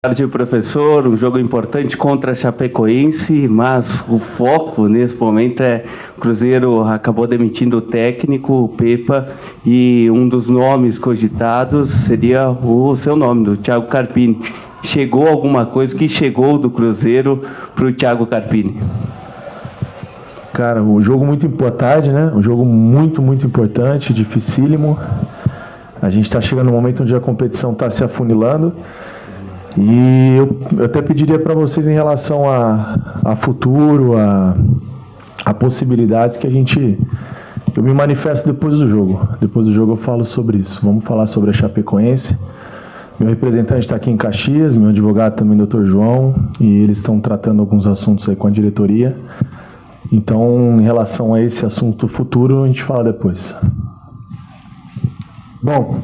Tarde, professor. Um jogo importante contra a Chapecoense, mas o foco nesse momento é o Cruzeiro acabou demitindo o técnico, o Pepa, e um dos nomes cogitados seria o seu nome, do Thiago Carpini. Chegou alguma coisa que chegou do Cruzeiro para o Thiago Carpini? Cara, um jogo muito importante, né? Um jogo muito muito dificílimo. A gente está chegando no momento onde a competição está se afunilando. E eu até pediria para vocês, em relação a futuro, a possibilidades, que eu me manifesto depois do jogo. Depois do jogo eu falo sobre isso. Vamos falar sobre a Chapecoense. Meu representante está aqui em Caxias, meu advogado também, Dr. João, e eles estão tratando alguns assuntos aí com a diretoria. Então, em relação a esse assunto futuro, a gente fala depois. Bom,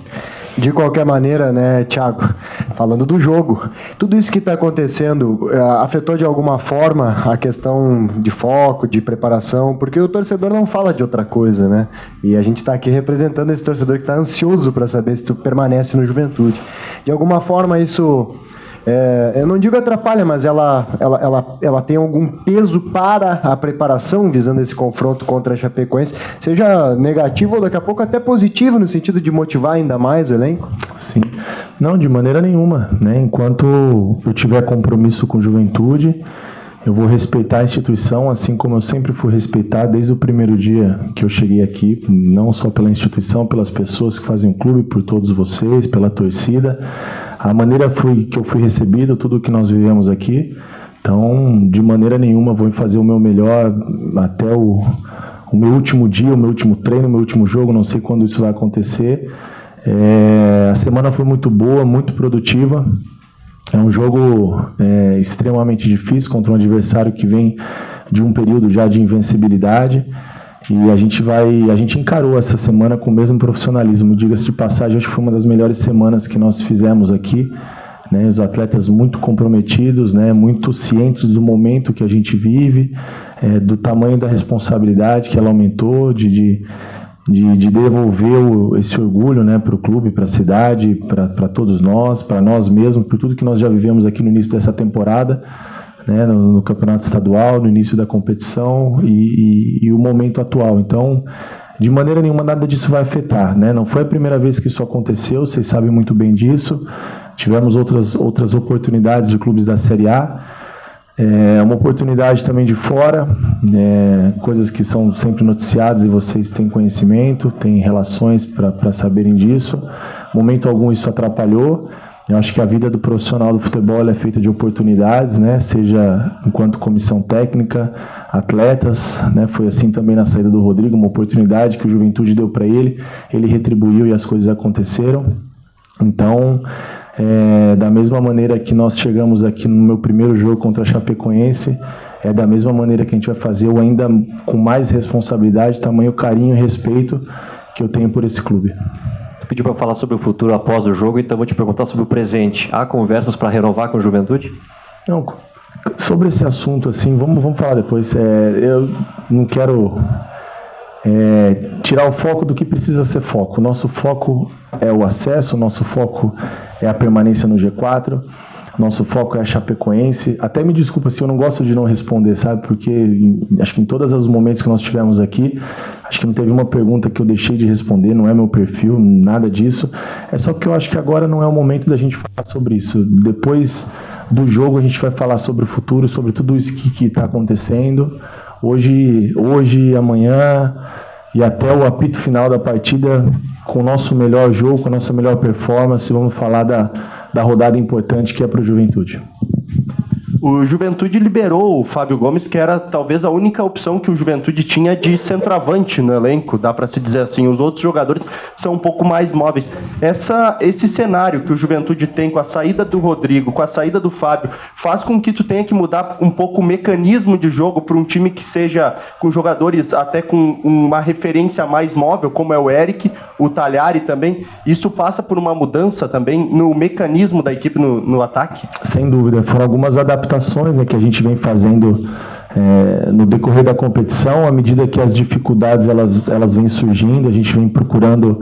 de qualquer maneira, né, Thiago, falando do jogo, tudo isso que está acontecendo afetou de alguma forma a questão de foco, de preparação, porque o torcedor não fala de outra coisa, né? E a gente está aqui representando esse torcedor que está ansioso para saber se tu permanece no Juventude. De alguma forma isso, eu não digo atrapalha, mas ela tem algum peso para a preparação, visando esse confronto contra a Chapecoense, seja negativo ou daqui a pouco até positivo, no sentido de motivar ainda mais o elenco? Sim. Não, de maneira nenhuma, né? Enquanto eu tiver compromisso com Juventude, eu vou respeitar a instituição, assim como eu sempre fui respeitar desde o primeiro dia que eu cheguei aqui, não só pela instituição, pelas pessoas que fazem o clube, por todos vocês, pela torcida. A maneira que eu fui recebido, tudo o que nós vivemos aqui. Então, de maneira nenhuma, vou fazer o meu melhor até o meu último dia, o meu último treino, o meu último jogo, não sei quando isso vai acontecer. A semana foi muito boa, muito produtiva. É um jogo extremamente difícil contra um adversário que vem de um período já de invencibilidade. E a gente encarou essa semana com o mesmo profissionalismo. Diga-se de passagem, acho que foi uma das melhores semanas que nós fizemos aqui, né? Os atletas muito comprometidos, né? Muito cientes do momento que a gente vive, do tamanho da responsabilidade que ela aumentou, de devolver esse orgulho, né, para o clube, para a cidade, para todos nós, para nós mesmos, por tudo que nós já vivemos aqui no início dessa temporada, né, no campeonato estadual, no início da competição e o momento atual. Então, de maneira nenhuma, nada disso vai afetar, né? Não foi a primeira vez que isso aconteceu, vocês sabem muito bem disso. Tivemos outras oportunidades de clubes da Série A, uma oportunidade também de fora, coisas que são sempre noticiadas e vocês têm conhecimento, têm relações para saberem disso. Momento algum isso atrapalhou. Eu acho que a vida do profissional do futebol é feita de oportunidades, né? Seja enquanto comissão técnica, atletas, né? Foi assim também na saída do Rodrigo, uma oportunidade que o Juventude deu para ele retribuiu e as coisas aconteceram. Então, da mesma maneira que nós chegamos aqui no meu primeiro jogo contra a Chapecoense, é da mesma maneira que a gente vai fazer, ou ainda com mais responsabilidade, tamanho carinho e respeito que eu tenho por esse clube. Pediu para falar sobre o futuro após o jogo, então vou te perguntar sobre o presente. Há conversas para renovar com o Juventude? Não, sobre esse assunto, assim, vamos falar depois. Eu não quero tirar o foco do que precisa ser foco. O nosso foco é o acesso, o nosso foco é a permanência no G4, nosso foco é a Chapecoense. Até me desculpa se eu não gosto de não responder, sabe? Porque acho que em todos os momentos que nós tivemos aqui, acho que não teve uma pergunta que eu deixei de responder, não é meu perfil, nada disso. É só porque eu acho que agora não é o momento da gente falar sobre isso. Depois do jogo a gente vai falar sobre o futuro, sobre tudo isso que está acontecendo. Hoje, amanhã e até o apito final da partida, com o nosso melhor jogo, com a nossa melhor performance, vamos falar da rodada importante que é para o Juventude. O Juventude liberou o Fábio Gomes, que era talvez a única opção que o Juventude tinha de centroavante no elenco, dá para se dizer assim. Os outros jogadores são um pouco mais móveis. Esse cenário que o Juventude tem com a saída do Rodrigo, com a saída do Fábio, faz com que tu tenha que mudar um pouco o mecanismo de jogo para um time que seja com jogadores até com uma referência mais móvel, como é o Eric, o Talhari também. Isso passa por uma mudança também no mecanismo da equipe no ataque? Sem dúvida, foram algumas adaptações, né, que a gente vem fazendo no decorrer da competição, à medida que as dificuldades elas vêm surgindo, a gente vem procurando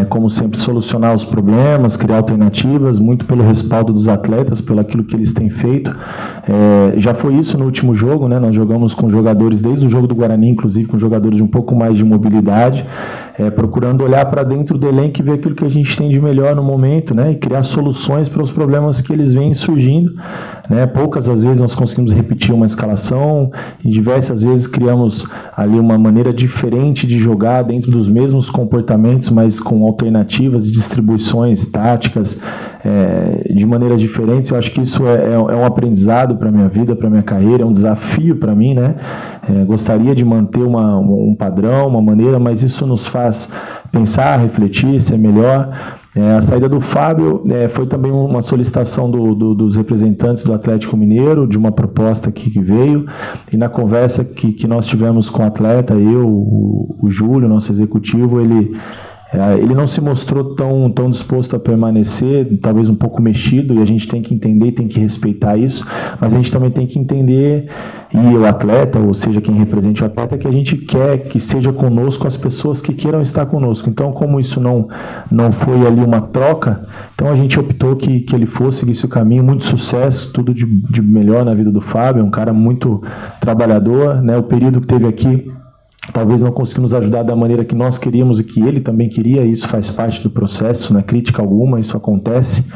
como sempre, solucionar os problemas, criar alternativas, muito pelo respaldo dos atletas, pelo aquilo que eles têm feito. Já foi isso no último jogo, né? Nós jogamos com jogadores, desde o jogo do Guarani, inclusive, com jogadores de um pouco mais de mobilidade, procurando olhar para dentro do elenco e ver aquilo que a gente tem de melhor no momento, né? E criar soluções para os problemas que eles vêm surgindo, né? Poucas às vezes nós conseguimos repetir uma escalação, e diversas vezes criamos ali uma maneira diferente de jogar dentro dos mesmos comportamentos, mas com alternativas e distribuições táticas de maneiras diferentes. Eu acho que isso é um aprendizado para a minha vida, para a minha carreira, é um desafio para mim, né? Gostaria de manter um padrão, uma maneira, mas isso nos faz pensar, refletir, ser melhor. A saída do Fábio foi também uma solicitação dos representantes do Atlético Mineiro, de uma proposta que veio, e na conversa que nós tivemos com o atleta, o Júlio, nosso executivo, ele não se mostrou tão disposto a permanecer, talvez um pouco mexido, e a gente tem que entender, tem que respeitar isso, mas a gente também tem que entender, e o atleta, ou seja, quem represente o atleta, que a gente quer que seja conosco as pessoas que queiram estar conosco. Então, como isso não foi ali uma troca, então a gente optou que ele fosse, seguisse o caminho. Muito sucesso, tudo de melhor na vida do Fábio, é um cara muito trabalhador, né? O período que teve aqui, talvez não conseguimos ajudar da maneira que nós queríamos e que ele também queria, isso faz parte do processo, não é crítica alguma, isso acontece,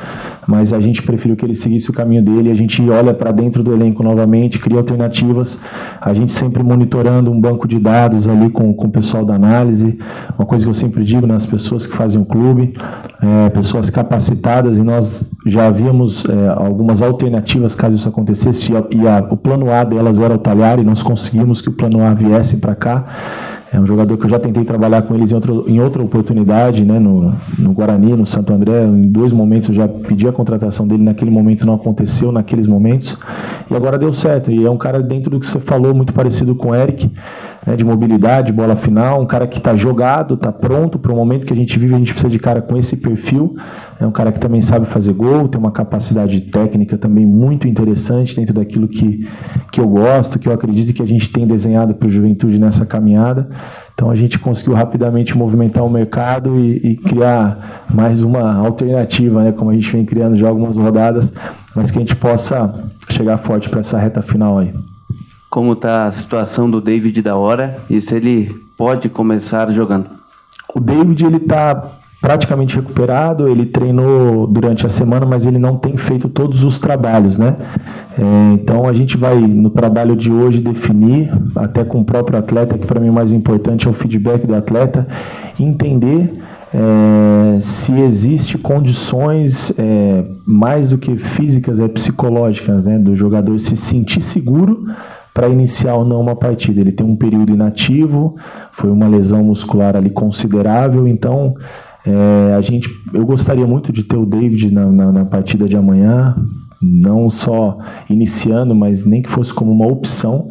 mas a gente preferiu que ele seguisse o caminho dele. A gente olha para dentro do elenco novamente, cria alternativas, a gente sempre monitorando um banco de dados ali com o pessoal da análise, uma coisa que eu sempre digo, né, as pessoas que fazem o clube, pessoas capacitadas, e nós já havíamos algumas alternativas caso isso acontecesse, e o plano A delas era o Talhari, e nós conseguimos que o plano A viesse para cá. É um jogador que eu já tentei trabalhar com eles em outra oportunidade, né, no Guarani, no Santo André. Em 2 momentos eu já pedi a contratação dele, naquele momento não aconteceu, naqueles momentos, e agora deu certo. E é um cara, dentro do que você falou, muito parecido com o Eric, né, de mobilidade, bola final, um cara que está jogado, está pronto para o momento que a gente vive. A gente precisa de cara com esse perfil. É um cara que também sabe fazer gol, tem uma capacidade técnica também muito interessante dentro daquilo que eu gosto, que eu acredito que a gente tem desenhado para o Juventude nessa caminhada. Então a gente conseguiu rapidamente movimentar o mercado e criar mais uma alternativa, né, como a gente vem criando já algumas rodadas, mas que a gente possa chegar forte para essa reta final aí. Como está a situação do David da hora e se ele pode começar jogando? O David, ele está praticamente recuperado, ele treinou durante a semana, mas ele não tem feito todos os trabalhos, né? Então a gente vai, no trabalho de hoje, definir, até com o próprio atleta, que para mim o mais importante é o feedback do atleta, entender se existe condições mais do que físicas, psicológicas, né, do jogador se sentir seguro para iniciar ou não uma partida. Ele tem um período inativo, foi uma lesão muscular ali considerável, então eu gostaria muito de ter o David na partida de amanhã, não só iniciando, mas nem que fosse como uma opção.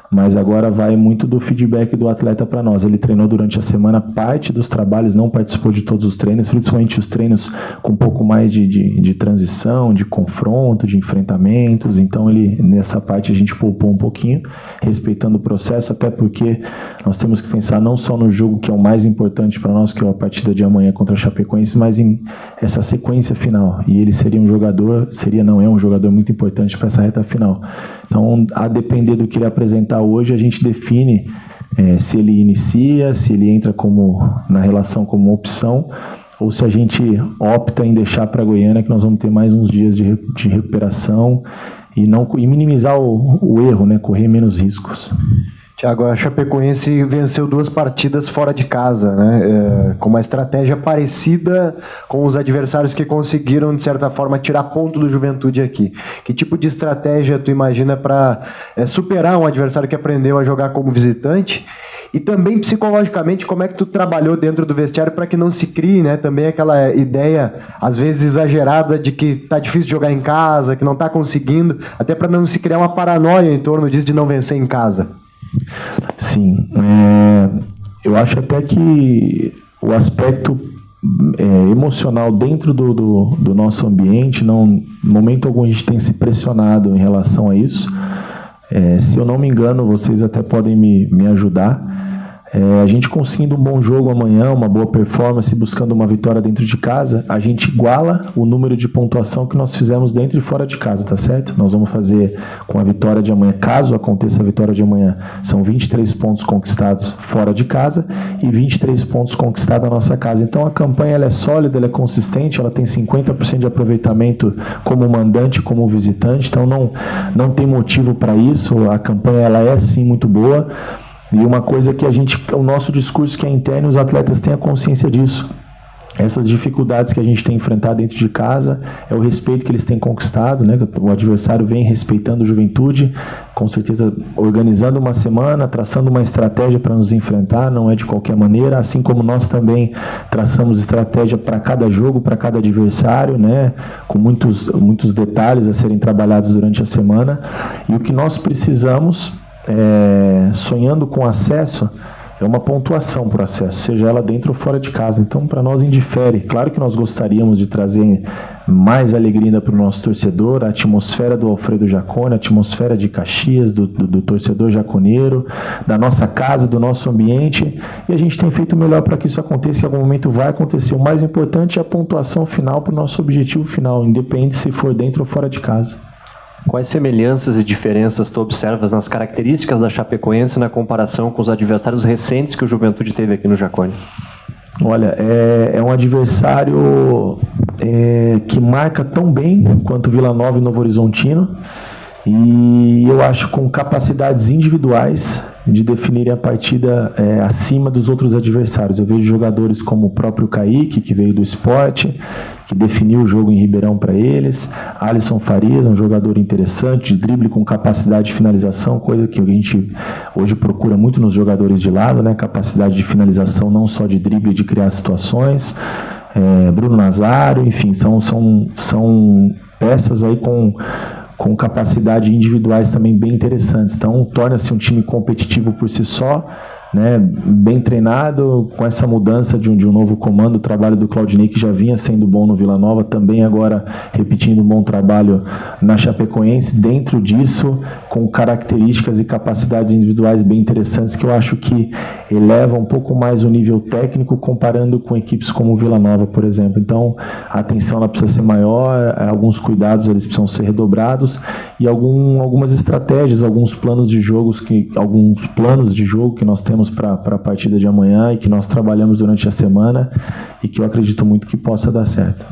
Mas agora vai muito do feedback do atleta para nós. Ele treinou durante a semana parte dos trabalhos, não participou de todos os treinos, principalmente os treinos com um pouco mais de transição, de confronto, de enfrentamentos. Então nessa parte a gente poupou um pouquinho, respeitando o processo, até porque nós temos que pensar não só no jogo que é o mais importante para nós, que é a partida de amanhã contra a Chapecoense, mas em essa sequência final. E ele seria um jogador, é um jogador muito importante para essa reta final. Então, a depender do que ele apresentar hoje, a gente define se ele inicia, se ele entra na relação como opção, ou se a gente opta em deixar para a Goiânia, que nós vamos ter mais uns dias de recuperação e minimizar o erro, né, correr menos riscos. Thiago, a Chapecoense venceu 2 partidas fora de casa, né? Com uma estratégia parecida com os adversários que conseguiram, de certa forma, tirar ponto do Juventude aqui. Que tipo de estratégia tu imagina para superar um adversário que aprendeu a jogar como visitante? E também, psicologicamente, como é que tu trabalhou dentro do vestiário para que não se crie, né, também aquela ideia, às vezes exagerada, de que tá difícil jogar em casa, que não tá conseguindo, até para não se criar uma paranoia em torno disso de não vencer em casa? Sim, eu acho até que o aspecto emocional dentro do nosso ambiente, no momento algum a gente tem se pressionado em relação a isso. Se eu não me engano, vocês até podem me ajudar. A gente conseguindo um bom jogo amanhã, uma boa performance, buscando uma vitória dentro de casa, a gente iguala o número de pontuação que nós fizemos dentro e fora de casa, tá certo? Nós vamos fazer com a vitória de amanhã, caso aconteça a vitória de amanhã, são 23 pontos conquistados fora de casa e 23 pontos conquistados na nossa casa. Então a campanha ela é sólida, ela é consistente, ela tem 50% de aproveitamento como mandante, como visitante, então não tem motivo para isso, a campanha ela é sim muito boa. E uma coisa que o nosso discurso que é interno, os atletas têm a consciência disso. Essas dificuldades que a gente tem enfrentado dentro de casa, é o respeito que eles têm conquistado, né? O adversário vem respeitando o Juventude, com certeza organizando uma semana, traçando uma estratégia para nos enfrentar, não é de qualquer maneira, assim como nós também traçamos estratégia para cada jogo, para cada adversário, né? Com muitos detalhes a serem trabalhados durante a semana. E o que nós precisamos, sonhando com acesso, é uma pontuação para o acesso, seja ela dentro ou fora de casa. Então, para nós indifere. Claro que nós gostaríamos de trazer mais alegria ainda para o nosso torcedor, a atmosfera do Alfredo Jaconi, a atmosfera de Caxias, do torcedor jaconeiro, da nossa casa, do nosso ambiente, e a gente tem feito o melhor para que isso aconteça, em algum momento vai acontecer. O mais importante é a pontuação final para o nosso objetivo final, independente se for dentro ou fora de casa. Quais semelhanças e diferenças tu observas nas características da Chapecoense na comparação com os adversários recentes que o Juventude teve aqui no Jaconi? Olha, é um adversário que marca tão bem quanto Vila Nova e Novo Horizontino, e eu acho com capacidades individuais de definirem a partida acima dos outros adversários. Eu vejo jogadores como o próprio Kaique, que veio do Sport, que definiu o jogo em Ribeirão para eles. Alisson Farias, um jogador interessante, de drible com capacidade de finalização, coisa que a gente hoje procura muito nos jogadores de lado, né? Capacidade de finalização não só de drible, de criar situações. Bruno Nazário, enfim, são peças aí com capacidade individuais também bem interessantes. Então, torna-se um time competitivo por si só, né, bem treinado, com essa mudança de um novo comando, o trabalho do Claudinei, que já vinha sendo bom no Vila Nova, também agora repetindo um bom trabalho na Chapecoense, dentro disso, com características e capacidades individuais bem interessantes, que eu acho que eleva um pouco mais o nível técnico, comparando com equipes como o Vila Nova, por exemplo. Então, a atenção ela precisa ser maior, alguns cuidados eles precisam ser redobrados, e algumas estratégias, alguns planos de jogo que nós temos para a partida de amanhã e que nós trabalhamos durante a semana e que eu acredito muito que possa dar certo.